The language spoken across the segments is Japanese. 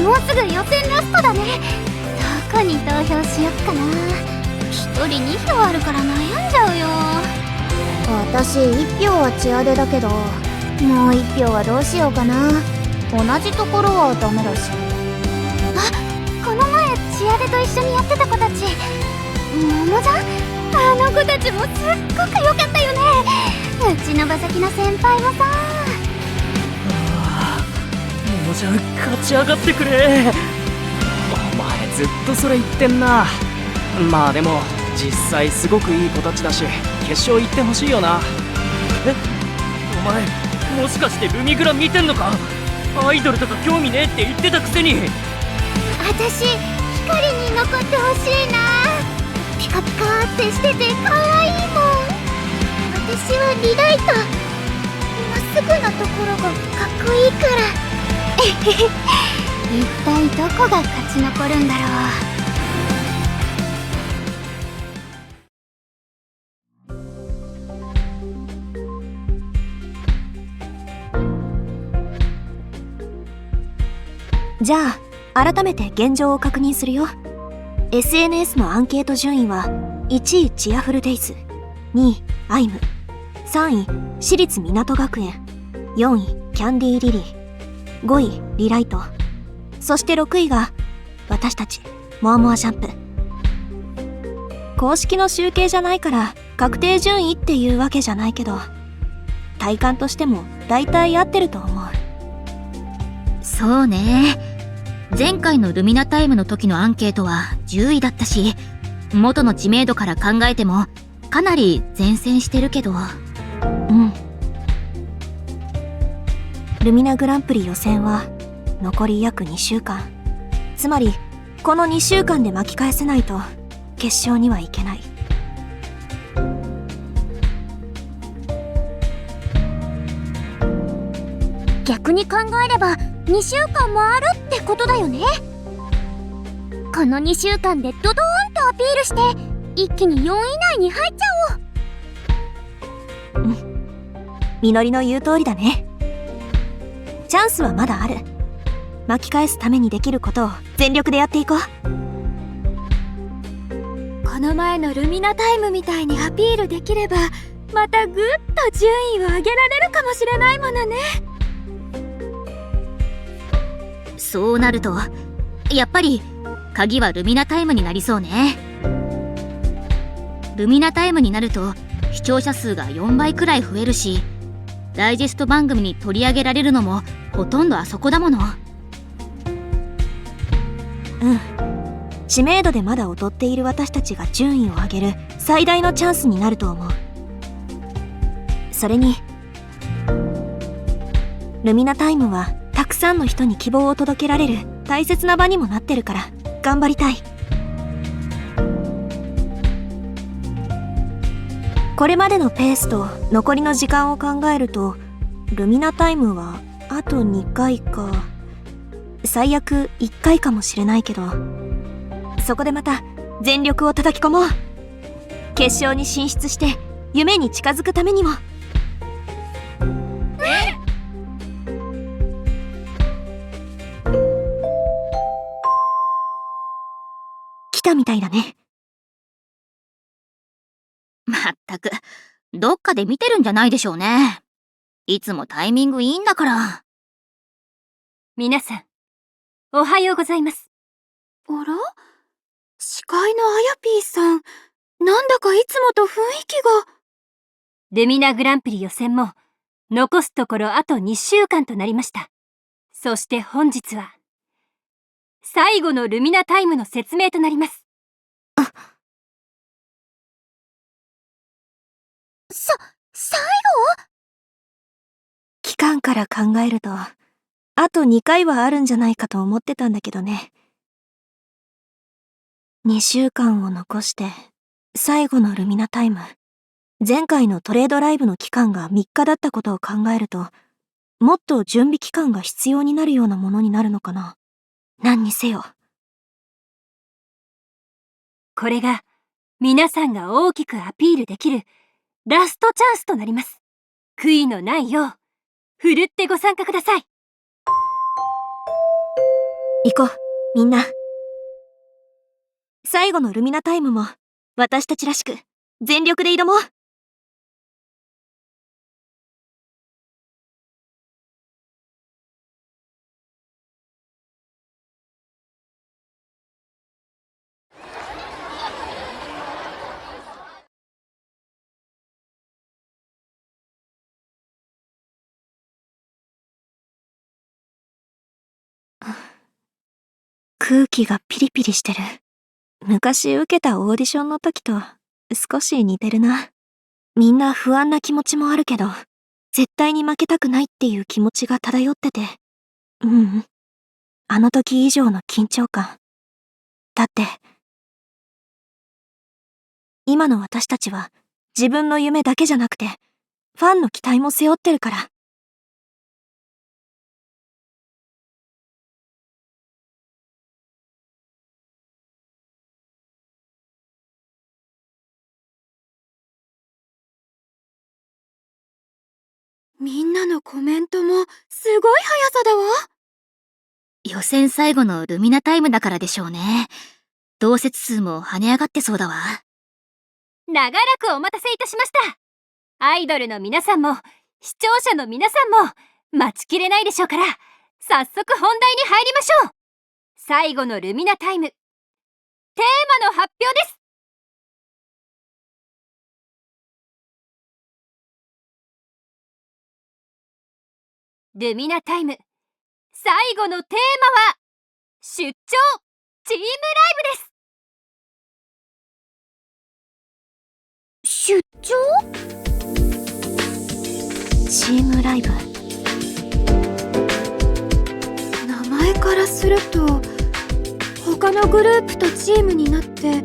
もうすぐ予選ラストだね。どこに投票しよっかな。1人2票あるから悩んじゃうよ。私1票はチアデだけど、もう1票はどうしようかな。同じところはダメだし。あ、この前チアデと一緒にやってた子たち、桃じゃん。あの子たちもすっごく良かったよね。うちの馬先の先輩もさ。もじゃ勝ち上がってくれ。お前ずっとそれ言ってんな。まあでも実際すごくいい子たちだし、決勝行ってほしいよな。え、お前もしかしてルミグラ見てんのか。アイドルとか興味ねえって言ってたくせに。私光に残ってほしいな。ピカピカってしてて可愛いもん。私はリライト。まっすぐなところがかっこいいから。一体どこが勝ち残るんだろう。じゃあ改めて現状を確認するよ。 SNS のアンケート順位は1位チアフルデイズ、2位アイム、3位私立港学園、4位キャンディーリリー、5位リライト、そして6位が私たちモアモアジャンプ。公式の集計じゃないから確定順位っていうわけじゃないけど、体感としても大体合ってると思う。そうね。前回のルミナタイムの時のアンケートは10位だったし、元の知名度から考えてもかなり善戦してるけど。ルミナグランプリ予選は残り約2週間。つまりこの2週間で巻き返せないと決勝には行けない。逆に考えれば2週間もあるってことだよね。この2週間でドドーンとアピールして一気に4位以内に入っちゃおう。みのりの言う通りだね。チャンスはまだある。巻き返すためにできることを全力でやっていこう。この前のルミナタイムみたいにアピールできれば、またぐっと順位を上げられるかもしれないものね。そうなるとやっぱり鍵はルミナタイムになりそうね。ルミナタイムになると視聴者数が4倍くらい増えるし、ダイジェスト番組に取り上げられるのもほとんどあそこだもの。知名度でまだ劣っている私たちが順位を上げる最大のチャンスになると思う。それにルミナタイムはたくさんの人に希望を届けられる大切な場にもなってるから頑張りたい。これまでのペースと残りの時間を考えると、ルミナタイムはあと2回か、最悪1回かもしれないけど、そこでまた全力を叩き込もう。決勝に進出して夢に近づくためにも。来たみたいだね。まったくどっかで見てるんじゃないでしょうね。いつもタイミングいいんだから。皆さんおはようございます。あら、司会のあやぴーさん、なんだかいつもと雰囲気が。ルミナグランプリ予選も残すところあと2週間となりました。そして本日は最後のルミナタイムの説明となります。最後？期間から考えるとあと2回はあるんじゃないかと思ってたんだけどね。2週間を残して最後のルミナタイム。前回のトレードライブの期間が3日だったことを考えると、もっと準備期間が必要になるようなものになるのかな。何にせよこれが皆さんが大きくアピールできるラストチャンスとなります。悔いのないようふるってご参加ください。行こう、みんな。最後のルミナタイムも、私たちらしく、全力で挑もう。空気がピリピリしてる。昔受けたオーディションの時と少し似てるな。みんな不安な気持ちもあるけど、絶対に負けたくないっていう気持ちが漂ってて。あの時以上の緊張感。だって、今の私たちは自分の夢だけじゃなくて、ファンの期待も背負ってるから。みんなのコメントもすごい速さだわ。予選最後のルミナタイムだからでしょうね。同説数も跳ね上がってそうだわ。長らくお待たせいたしました。アイドルの皆さんも視聴者の皆さんも待ちきれないでしょうから、早速本題に入りましょう。最後のルミナタイム、テーマの発表です。ルミナタイム、最後のテーマは出張チームライブです。出張？チームライブ。名前からすると、他のグループとチームになって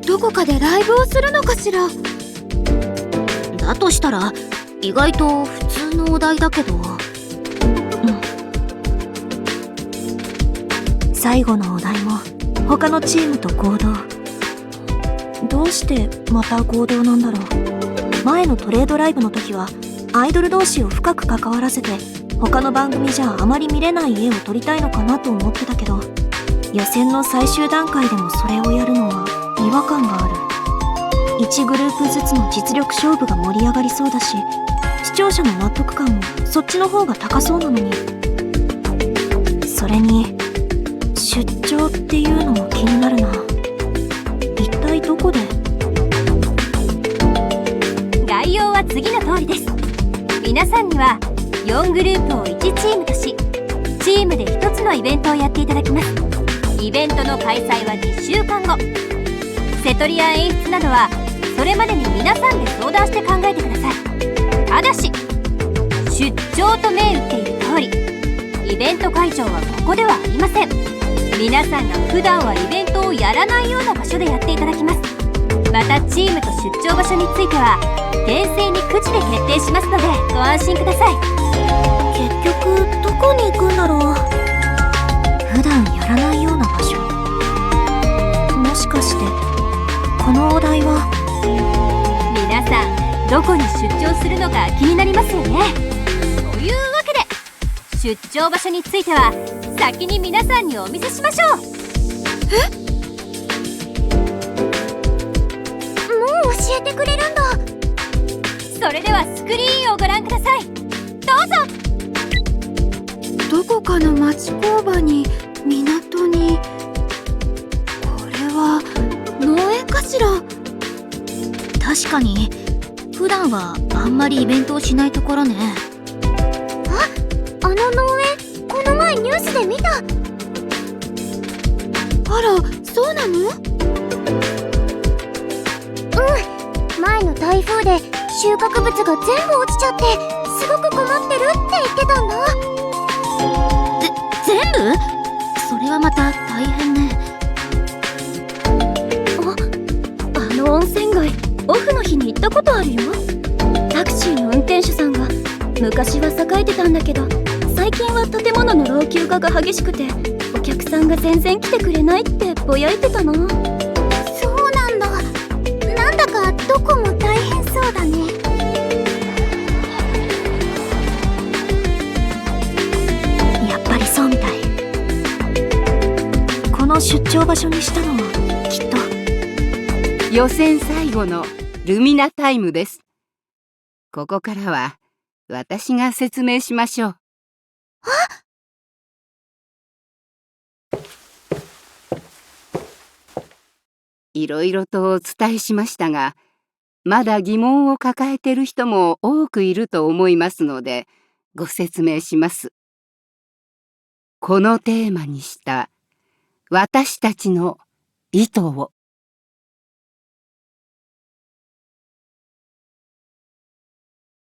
どこかでライブをするのかしら。だとしたら、意外と普通のお題だけど。最後のお題も他のチームと合同。どうしてまた合同なんだろう。前のトレードライブの時はアイドル同士を深く関わらせて、他の番組じゃあまり見れない絵を撮りたいのかなと思ってたけど、予選の最終段階でもそれをやるのは違和感がある。1グループずつの実力勝負が盛り上がりそうだし、視聴者の納得感もそっちの方が高そうなのに。それに出張っていうのも気になるな。一体どこで？概要は次の通りです。皆さんには4グループを1チームとし、チームで1つのイベントをやっていただきます。イベントの開催は2週間後。瀬戸りや演出などはそれまでに皆さんで相談して考えてください。ただし出張と銘打っている通り、イベント会場はここではありません。皆さんが普段はイベントをやらないような場所でやっていただきます。またチームと出張場所については厳正にくじで決定しますのでご安心ください。結局どこに行くんだろう。普段やらないような場所。もしかしてこのお題は。皆さんどこに出張するのか気になりますよね。というわけで出張場所については先に皆さんにお見せしましょう。もう教えてくれるんだ。それではスクリーンをご覧ください。どうぞ。どこかの町工場に港に、これは農園かしら。確かに、普段はあんまりイベントをしないところね。あの農園、この前ニュースで見た。あら、そうなの？前の台風で収穫物が全部落ちちゃって、すごく困ってるって言ってたんだ。全部？それはまた大変ね。あの温泉街、オフの日に行ったことあるよ。タクシーの運転手さんが昔は栄えてたんだけど、最近は建物の老朽化が激しくてお客さんが全然来てくれないってぼやいてたな。そうなんだ。なんだかどこも大変そうだね。やっぱりそうみたい。出張場所にしたのはきっと。予選最後のルミナタイムです。ここからは私が説明しましょう。いろいろとお伝えしましたが、まだ疑問を抱えている人も多くいると思いますので、ご説明します。このテーマにした私たちの意図を